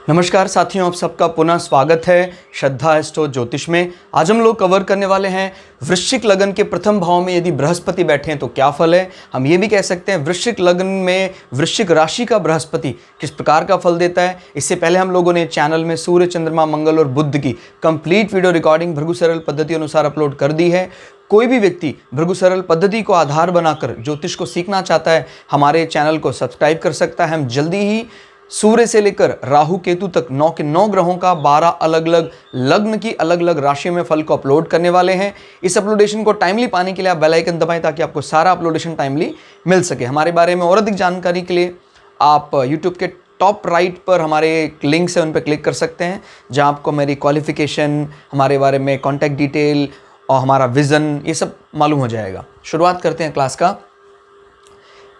नमस्कार साथियों, आप सबका पुनः स्वागत है श्रद्धा एस्ट्रो ज्योतिष में। आज हम लोग कवर करने वाले हैं वृश्चिक लगन के प्रथम भाव में यदि बृहस्पति बैठे हैं तो क्या फल है। हम ये भी कह सकते हैं वृश्चिक लगन में वृश्चिक राशि का बृहस्पति किस प्रकार का फल देता है। इससे पहले हम लोगों ने चैनल में सूर्य, चंद्रमा, मंगल और बुध की कंप्लीट वीडियो रिकॉर्डिंग भृगु सरल पद्धति अनुसार अपलोड कर दी है। कोई भी व्यक्ति भृगु सरल पद्धति को आधार बनाकर ज्योतिष को सीखना चाहता है, हमारे चैनल को सब्सक्राइब कर सकता है। हम जल्दी ही सूर्य से लेकर राहु केतु तक 9 के 9 ग्रहों का 12 अलग अलग लग्न की अलग अलग राशियों में फल को अपलोड करने वाले हैं। इस अपलोडेशन को टाइमली पाने के लिए आप बेल आइकन दबाएं ताकि आपको सारा अपलोडेशन टाइमली मिल सके। हमारे बारे में और अधिक जानकारी के लिए आप यूट्यूब के टॉप राइट पर हमारे लिंक्स है, उन पर क्लिक कर सकते हैं, जहां आपको मेरी क्वालिफिकेशन, हमारे बारे में कॉन्टैक्ट डिटेल और हमारा विज़न ये सब मालूम हो जाएगा। शुरुआत करते हैं क्लास का।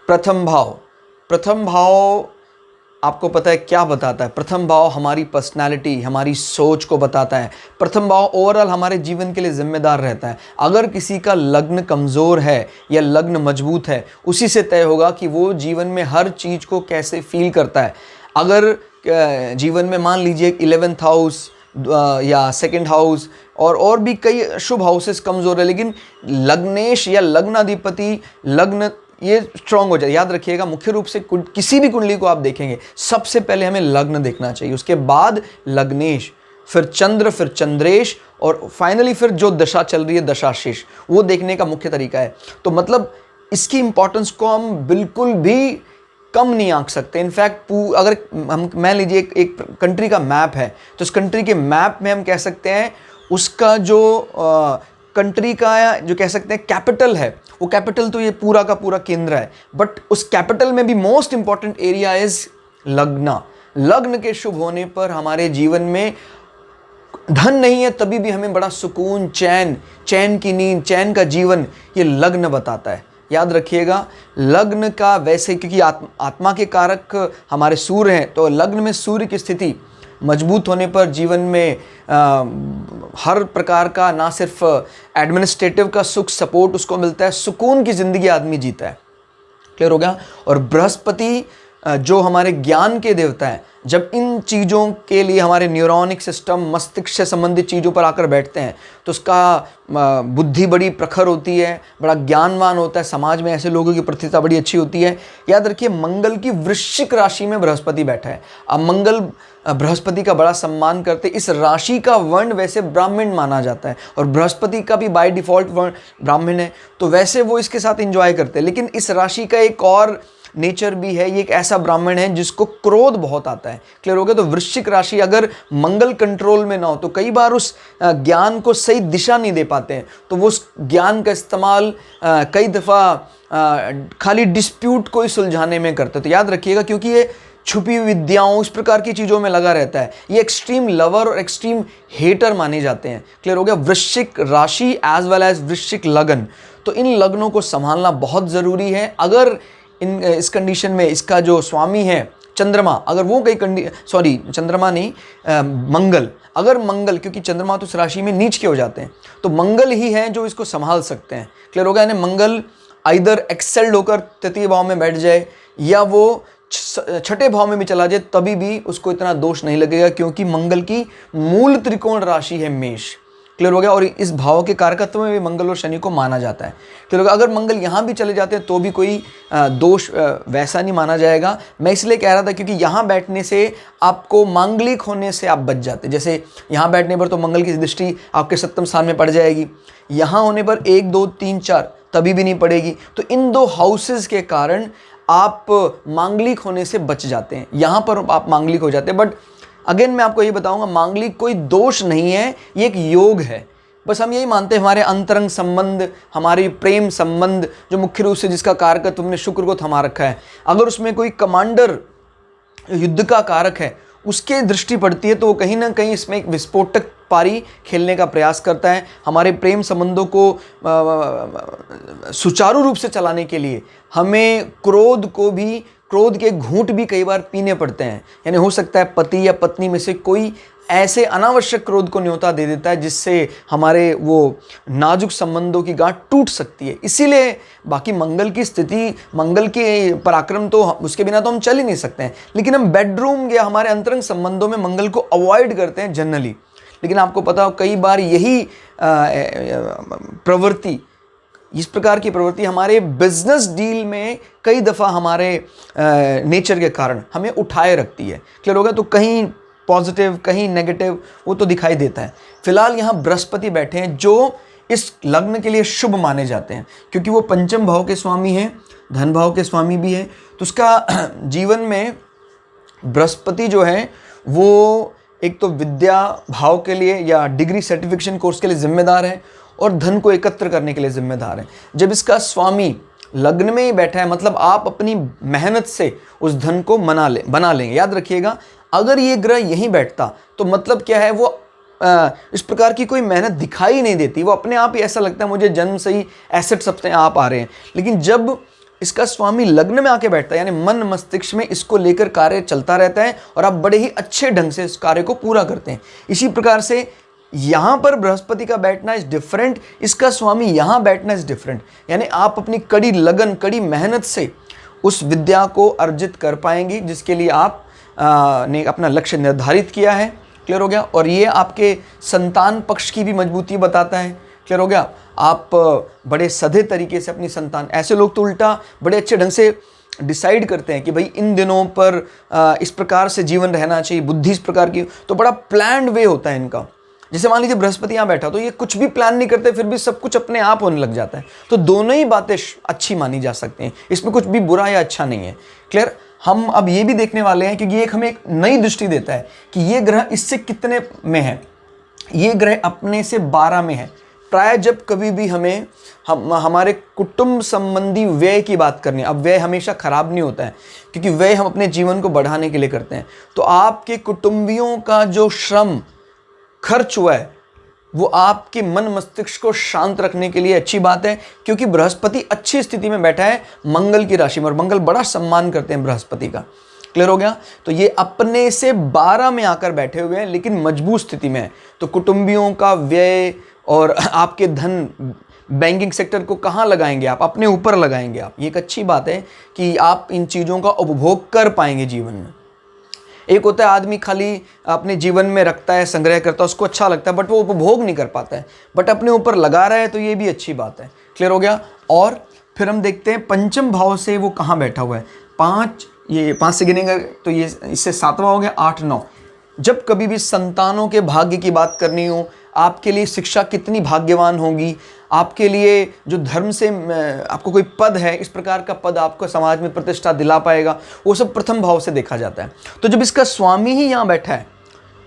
प्रथम भाव आपको पता है क्या बताता है? प्रथम भाव हमारी पर्सनालिटी, हमारी सोच को बताता है। प्रथम भाव ओवरऑल हमारे जीवन के लिए जिम्मेदार रहता है। अगर किसी का लग्न कमज़ोर है या लग्न मजबूत है, उसी से तय होगा कि वो जीवन में हर चीज़ को कैसे फील करता है। अगर जीवन में मान लीजिए 11th हाउस या सेकंड हाउस और भी कई शुभ हाउसेस कमज़ोर है, लेकिन लग्नेश या लग्नाधिपति लग्न ये स्ट्रांग हो जाए। याद रखिएगा, मुख्य रूप से किसी भी कुंडली को आप देखेंगे सबसे पहले हमें लग्न देखना चाहिए, उसके बाद लग्नेश, फिर चंद्र, फिर चंद्रेश और फाइनली फिर जो दशा चल रही है दशाशीष, वो देखने का मुख्य तरीका है। तो मतलब इसकी इंपॉर्टेंस को हम बिल्कुल भी कम नहीं आंक सकते। इनफैक्ट अगर हम मान लीजिए एक कंट्री का मैप है, तो उस कंट्री के मैप में हम कह सकते हैं उसका जो कंट्री का जो कह सकते हैं कैपिटल है, वो कैपिटल तो ये पूरा का पूरा केंद्र है, बट उस कैपिटल में भी मोस्ट इंपॉर्टेंट एरिया इज लग्न के शुभ होने पर हमारे जीवन में धन नहीं है तभी भी हमें बड़ा सुकून, चैन की नींद, चैन का जीवन ये लग्न बताता है। याद रखिएगा, लग्न का वैसे क्योंकि आत्मा के कारक हमारे सूर्य हैं, तो लग्न में सूर्य की स्थिति मजबूत होने पर जीवन में हर प्रकार का ना सिर्फ एडमिनिस्ट्रेटिव का सुख सपोर्ट उसको मिलता है, सुकून की ज़िंदगी आदमी जीता है। क्लियर हो गया। और बृहस्पति जो हमारे ज्ञान के देवता हैं, जब इन चीज़ों के लिए हमारे न्यूरोनिक सिस्टम, मस्तिष्क से संबंधित चीज़ों पर आकर बैठते हैं तो उसका बुद्धि बड़ी प्रखर होती है, बड़ा ज्ञानवान होता है, समाज में ऐसे लोगों की प्रतिष्ठा बड़ी अच्छी होती है। याद रखिए, मंगल की वृश्चिक राशि में बृहस्पति बैठा है। अब मंगल बृहस्पति का बड़ा सम्मान करते, इस राशि का वर्ण वैसे ब्राह्मण माना जाता है और बृहस्पति का भी बाय डिफ़ॉल्ट वर्ण ब्राह्मण है, तो वैसे वो इसके साथ एंजॉय करते हैं। लेकिन इस राशि का एक और नेचर भी है, ये एक ऐसा ब्राह्मण है जिसको क्रोध बहुत आता है। क्लियर हो गया। तो वृश्चिक राशि अगर मंगल कंट्रोल में ना हो तो कई बार उस ज्ञान को सही दिशा नहीं दे पाते हैं, तो वो उस ज्ञान का इस्तेमाल कई दफ़ा खाली डिस्प्यूट को ही सुलझाने में करते हैं। तो याद रखिएगा, क्योंकि ये छुपी विद्याओं, इस प्रकार की चीज़ों में लगा रहता है, ये एक्सट्रीम लवर और एक्सट्रीम हेटर माने जाते हैं। क्लियर हो गया। वृश्चिक राशि एज वेल एज वृश्चिक लगन, तो इन लग्नों को संभालना बहुत ज़रूरी है। अगर इस कंडीशन में इसका जो स्वामी है चंद्रमा, अगर वो कई चंद्रमा नहीं, मंगल, अगर मंगल, क्योंकि चंद्रमा तो इस राशि में नीच के हो जाते हैं, तो मंगल ही है जो इसको संभाल सकते हैं। क्लियर हो गया। यानी मंगल आइदर एक्सेल्ड होकर तृतीय भाव में बैठ जाए या वो छठे भाव में भी चला जाए, तभी भी उसको इतना दोष नहीं लगेगा, क्योंकि मंगल की मूल त्रिकोण राशि है मेष। क्लियर हो गया। और इस भाव के कारकत्व में भी मंगल और शनि को माना जाता है। क्लियर हो गया। अगर मंगल यहाँ भी चले जाते हैं तो भी कोई दोष वैसा नहीं माना जाएगा। मैं इसलिए कह रहा था क्योंकि यहाँ बैठने से आपको मांगलिक होने से आप बच जाते। जैसे यहाँ बैठने पर तो मंगल की दृष्टि आपके 7वें स्थान में पड़ जाएगी, यहाँ होने पर 1, 2, 3, 4 तभी भी नहीं पड़ेगी। तो इन दो हाउसेस के कारण आप मांगलिक होने से बच जाते हैं, यहाँ पर आप मांगलिक हो जाते हैं। बट अगेन मैं आपको ये बताऊंगा, मांगलिक कोई दोष नहीं है, ये एक योग है। बस हम यही मानते हैं हमारे अंतरंग संबंध, हमारे प्रेम संबंध जो मुख्य रूप से जिसका कारक तुमने शुक्र को थमा रखा है, अगर उसमें कोई कमांडर युद्ध का कारक है उसके दृष्टि पड़ती है तो वो कहीं ना कहीं इसमें एक विस्फोटक पारी खेलने का प्रयास करता है। हमारे प्रेम संबंधों को सुचारू रूप से चलाने के लिए हमें क्रोध के घूंट भी कई बार पीने पड़ते हैं। यानी हो सकता है पति या पत्नी में से कोई ऐसे अनावश्यक क्रोध को न्योता दे देता है जिससे हमारे वो नाजुक संबंधों की गांठ टूट सकती है। इसीलिए बाकी मंगल की स्थिति, मंगल के पराक्रम तो उसके बिना तो हम चल ही नहीं सकते हैं, लेकिन हम बेडरूम या हमारे अंतरंग संबंधों में मंगल को अवॉइड करते हैं जनरली। लेकिन आपको पता हो कई बार यही प्रवृत्ति, इस प्रकार की प्रवृत्ति हमारे बिजनेस डील में कई दफ़ा हमारे नेचर के कारण हमें उठाए रखती है। क्लियर होगा? तो कहीं पॉजिटिव कहीं नेगेटिव वो तो दिखाई देता है। फिलहाल यहाँ बृहस्पति बैठे हैं जो इस लग्न के लिए शुभ माने जाते हैं, क्योंकि वो पंचम भाव के स्वामी हैं, धन भाव के स्वामी भी है। तो उसका जीवन में बृहस्पति जो है वो एक तो विद्या भाव के लिए या डिग्री सर्टिफिकेशन कोर्स के लिए जिम्मेदार है और धन को एकत्र करने के लिए जिम्मेदार है। जब इसका स्वामी लग्न में ही बैठा है, मतलब आप अपनी मेहनत से उस धन को बना लेंगे। याद रखिएगा, अगर ये ग्रह यहीं बैठता तो मतलब क्या है, वो इस प्रकार की कोई मेहनत दिखाई नहीं देती, वो अपने आप ही ऐसा लगता है मुझे जन्म से ही एसेट्स अपने आप आ रहे हैं। लेकिन जब इसका स्वामी लग्न में आके बैठता है, यानी मन मस्तिष्क में इसको लेकर कार्य चलता रहता है और आप बड़े ही अच्छे ढंग से इस कार्य को पूरा करते हैं। इसी प्रकार से यहाँ पर बृहस्पति का बैठना इज डिफरेंट, इसका स्वामी यहाँ बैठना इज डिफरेंट। यानी आप अपनी कड़ी लगन, कड़ी मेहनत से उस विद्या को अर्जित कर पाएंगे जिसके लिए आप ने अपना लक्ष्य निर्धारित किया है। क्लियर हो गया? और ये आपके संतान पक्ष की भी मजबूती बताता है। क्लियर हो गया? आप बड़े सधे तरीके से अपनी संतान, ऐसे लोग तो उल्टा बड़े अच्छे ढंग से डिसाइड करते हैं कि भाई इन दिनों पर इस प्रकार से जीवन रहना चाहिए, बुद्धि इस प्रकार की, तो बड़ा प्लान्ड वे होता है इनका। जैसे मान लीजिए बृहस्पति यहाँ बैठा तो ये कुछ भी प्लान नहीं करते, फिर भी सब कुछ अपने आप होने लग जाता है। तो दोनों ही बातें अच्छी मानी जा सकती हैं, इसमें कुछ भी बुरा या अच्छा नहीं है। क्लियर? हम अब ये भी देखने वाले हैं क्योंकि ये हमें एक नई दृष्टि देता है कि ये ग्रह इससे कितने में है। ये ग्रह अपने से 12 में है। प्राय जब कभी भी हमें हमारे कुटुंब संबंधी व्यय की बात करनी है, अब व्यय हमेशा खराब नहीं होता है क्योंकि व्यय हम अपने जीवन को बढ़ाने के लिए करते हैं। तो आपके कुटुंबियों का जो श्रम खर्च हुआ है वो आपके मन मस्तिष्क को शांत रखने के लिए अच्छी बात है, क्योंकि बृहस्पति अच्छी स्थिति में बैठा है मंगल की राशि में, और मंगल बड़ा सम्मान करते हैं बृहस्पति का। क्लियर हो गया? तो ये अपने से 12 में आकर बैठे हुए हैं लेकिन मजबूत स्थिति में है। तो कुटुंबियों का व्यय और आपके धन बैंकिंग सेक्टर को कहाँ लगाएंगे आप? अपने ऊपर लगाएंगे आप। ये एक अच्छी बात है कि आप इन चीज़ों का उपभोग कर पाएंगे जीवन में। एक होता है आदमी खाली अपने जीवन में रखता है, संग्रह करता है, उसको अच्छा लगता है बट वो उपभोग नहीं कर पाता है, बट अपने ऊपर लगा रहा है, तो ये भी अच्छी बात है। क्लियर हो गया? और फिर हम देखते हैं पंचम भाव से वो कहाँ बैठा हुआ है। 5 से गिनेगा तो ये इससे 7वां हो गया, 8 9। जब कभी भी संतानों के भाग्य की बात करनी हो, आपके लिए शिक्षा कितनी भाग्यवान होगी, आपके लिए जो धर्म से आपको कोई पद है, इस प्रकार का पद आपको समाज में प्रतिष्ठा दिला पाएगा, वो सब प्रथम भाव से देखा जाता है। तो जब इसका स्वामी ही यहाँ बैठा है,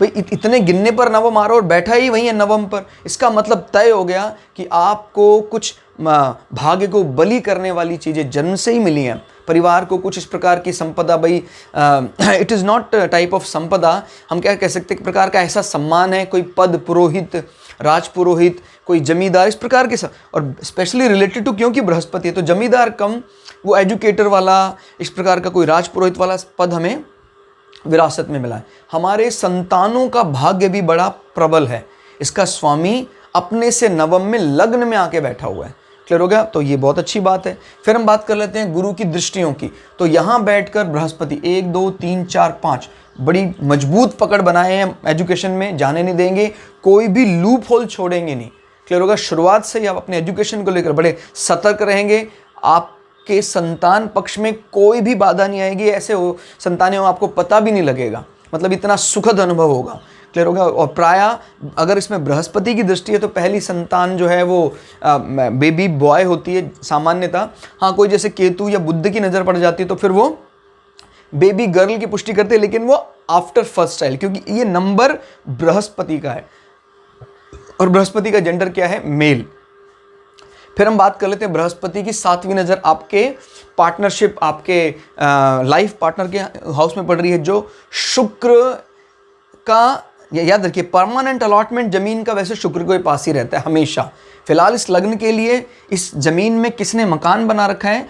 भाई इतने गिनने पर नवम आ रहा और बैठा ही वहीं है नवम पर, इसका मतलब तय हो गया कि आपको कुछ भाग्य को बलि करने वाली चीज़ें जन्म से ही मिली हैं। परिवार को कुछ इस प्रकार की संपदा, भाई it is not type of संपदा, हम क्या कह सकते हैं, एक प्रकार का ऐसा सम्मान है, कोई पद, पुरोहित, राजपुरोहित, कोई जमींदार, इस प्रकार के सब, और स्पेशली रिलेटेड टू, क्योंकि बृहस्पति है तो जमींदार कम वो एजुकेटर वाला, इस प्रकार का कोई राजपुरोहित वाला पद हमें विरासत में मिला है। हमारे संतानों का भाग्य भी बड़ा प्रबल है। इसका स्वामी अपने से नवम में लग्न में आके बैठा हुआ है। क्लियर हो गया? तो ये बहुत अच्छी बात है। फिर हम बात कर लेते हैं गुरु की दृष्टियों की। तो यहाँ बैठकर बृहस्पति 1 2 3 4 5 बड़ी मजबूत पकड़ बनाए हैं, एजुकेशन में जाने नहीं देंगे, कोई भी लूप होल छोड़ेंगे नहीं। क्लियर होगा? शुरुआत से ही आप अपने एजुकेशन को लेकर बड़े सतर्क रहेंगे। आपके संतान पक्ष में कोई भी बाधा नहीं आएगी, ऐसे हो संतानें हो आपको पता भी नहीं लगेगा, मतलब इतना सुखद अनुभव होगा। क्लियर होगा? और प्रायः अगर इसमें बृहस्पति की दृष्टि है तो पहली संतान जो है वो बेबी बॉय होती है सामान्यतः। हाँ, कोई जैसे केतु या बुध की नज़र पड़ जाती है तो फिर वो बेबी गर्ल की पुष्टि करते हैं, लेकिन वो आफ्टर फर्स्ट चाइल्ड, क्योंकि ये नंबर बृहस्पति का है और बृहस्पति का जेंडर क्या है? मेल। फिर हम बात कर लेते हैं बृहस्पति की 7वीं नज़र आपके पार्टनरशिप, आपके लाइफ पार्टनर के हाउस में पड़ रही है, जो शुक्र का, याद रखिए परमानेंट अलॉटमेंट जमीन का वैसे शुक्र के पास ही रहता है हमेशा। फिलहाल इस लग्न के लिए इस जमीन में किसने मकान बना रखा है?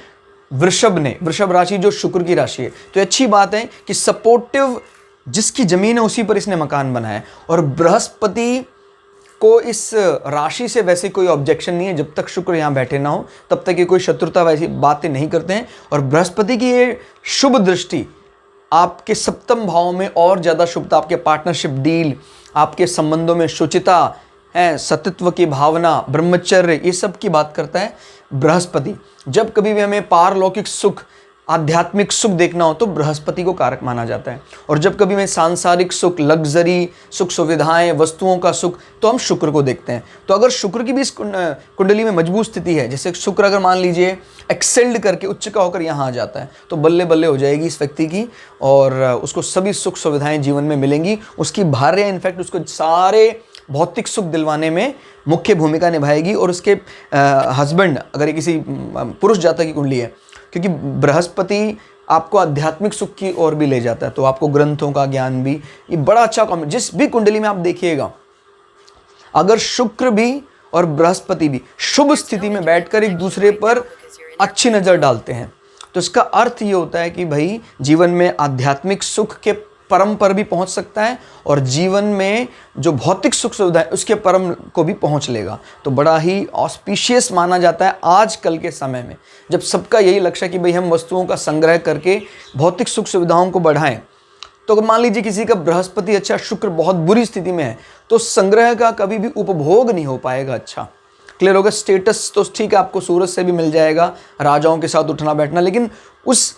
वृषभ ने, वृषभ राशि जो शुक्र की राशि है। तो अच्छी बात है कि सपोर्टिव जिसकी ज़मीन है उसी पर इसने मकान बनाया है। और बृहस्पति को इस राशि से वैसे कोई ऑब्जेक्शन नहीं है, जब तक शुक्र यहाँ बैठे ना हो तब तक ये कोई शत्रुता वैसी बातें नहीं करते हैं। और बृहस्पति की ये शुभ दृष्टि आपके सप्तम भाव में और ज़्यादा शुभता, आपके पार्टनरशिप डील, आपके संबंधों में शुचिता है, सतत्व की भावना, ब्रह्मचर्य, ये सब की बात करता है बृहस्पति। जब कभी भी हमें पारलौकिक सुख, आध्यात्मिक सुख देखना हो तो बृहस्पति को कारक माना जाता है। और जब कभी में सांसारिक सुख, लग्जरी, सुख सुविधाएं, वस्तुओं का सुख, तो हम शुक्र को देखते हैं। तो अगर शुक्र की भी इस कुंडली में मजबूत स्थिति है, जैसे शुक्र अगर मान लीजिए एक्सेल्ड करके उच्च का होकर यहाँ आ जाता है, तो बल्ले बल्ले हो जाएगी इस व्यक्ति की और उसको सभी सुख सुविधाएं जीवन में मिलेंगी। उसकी भार्य इनफैक्ट उसको सारे भौतिक सुख दिलवाने में मुख्य भूमिका निभाएगी। और उसके हस्बैंड अगर ये किसी पुरुष जातक की कुंडली है, क्योंकि बृहस्पति आपको आध्यात्मिक सुख की ओर भी ले जाता है, तो आपको ग्रंथों का ज्ञान भी, ये बड़ा अच्छा कॉम्बिनेशन। जिस भी कुंडली में आप देखिएगा, अगर शुक्र भी और बृहस्पति भी शुभ स्थिति में बैठकर एक दूसरे पर अच्छी नज़र डालते हैं, तो इसका अर्थ ये होता है कि भाई जीवन में आध्यात्मिक सुख के परम पर भी पहुंच सकता है और जीवन में जो भौतिक सुख सुविधा है उसके परम को भी पहुंच लेगा। तो बड़ा ही ऑस्पिशियस माना जाता है आज कल के समय में, जब सबका यही लक्ष्य है कि भाई हम वस्तुओं का संग्रह करके भौतिक सुख सुविधाओं को बढ़ाएं। तो मान लीजिए किसी का बृहस्पति अच्छा, शुक्र बहुत बुरी स्थिति में है, तो संग्रह का कभी भी उपभोग नहीं हो पाएगा। अच्छा क्लियर होगा। स्टेटस तो ठीक है, आपको सूरज से भी मिल जाएगा, राजाओं के साथ उठना बैठना, लेकिन उस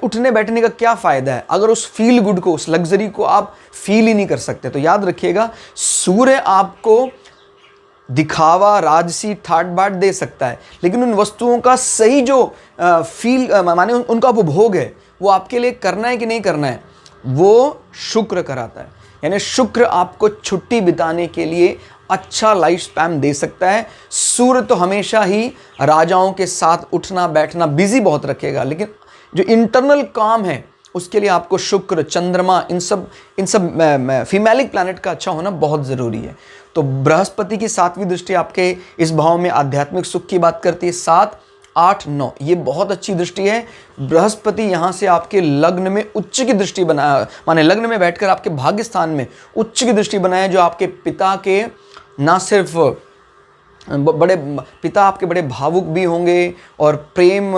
उठने बैठने का क्या फ़ायदा है अगर उस फील गुड को, उस लग्जरी को आप फील ही नहीं कर सकते। तो याद रखिएगा, सूर्य आपको दिखावा, राजसी, ठाट बाट दे सकता है, लेकिन उन वस्तुओं का सही जो फील माने उनका उपभोग है, वो आपके लिए करना है कि नहीं करना है, वो शुक्र कराता है। यानी शुक्र आपको छुट्टी बिताने के लिए अच्छा लाइफ स्पैन दे सकता है। सूर्य तो हमेशा ही राजाओं के साथ उठना बैठना बिजी बहुत रखेगा, लेकिन जो इंटरनल काम है उसके लिए आपको शुक्र, चंद्रमा, इन सब फीमेलिक प्लैनेट का अच्छा होना बहुत ज़रूरी है। तो बृहस्पति की 7वीं दृष्टि आपके इस भाव में आध्यात्मिक सुख की बात करती है। 7, 8, 9 ये बहुत अच्छी दृष्टि है। बृहस्पति यहाँ से आपके लग्न में उच्च की दृष्टि बनाया, माने लग्न में बैठकर आपके भाग्य स्थान में उच्च की दृष्टि बनाया, जो आपके पिता के ना सिर्फ बड़े पिता आपके बड़े भावुक भी होंगे और प्रेम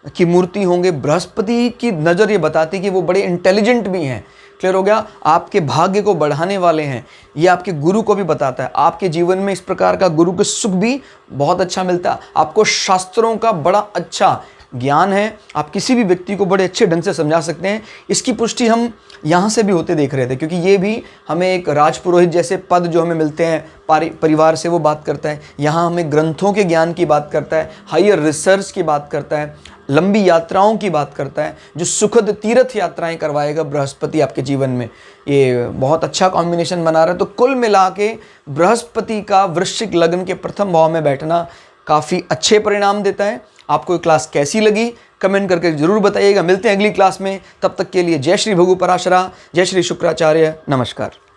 की मूर्ति होंगे। बृहस्पति की नज़र ये बताती है कि वो बड़े इंटेलिजेंट भी हैं। क्लियर हो गया। आपके भाग्य को बढ़ाने वाले हैं, ये आपके गुरु को भी बताता है। आपके जीवन में इस प्रकार का गुरु का सुख भी बहुत अच्छा मिलता है। आपको शास्त्रों का बड़ा अच्छा ज्ञान है, आप किसी भी व्यक्ति को बड़े अच्छे ढंग से समझा सकते हैं। इसकी पुष्टि हम यहाँ से भी होते देख रहे थे, क्योंकि ये भी हमें एक राजपुरोहित जैसे पद जो हमें मिलते हैं परिवार से, वो बात करता है। यहाँ हमें ग्रंथों के ज्ञान की बात करता है, हायर रिसर्च की बात करता है, लंबी यात्राओं की बात करता है, जो सुखद तीर्थ यात्राएं करवाएगा बृहस्पति आपके जीवन में। ये बहुत अच्छा कॉम्बिनेशन बना रहा है। तो कुल मिला के बृहस्पति का वृश्चिक लग्न के प्रथम भाव में बैठना काफ़ी अच्छे परिणाम देता है। आपको ये क्लास कैसी लगी कमेंट करके जरूर बताइएगा। मिलते हैं अगली क्लास में, तब तक के लिए जय श्री भृगु पराशरा, जय श्री शुक्राचार्य, नमस्कार।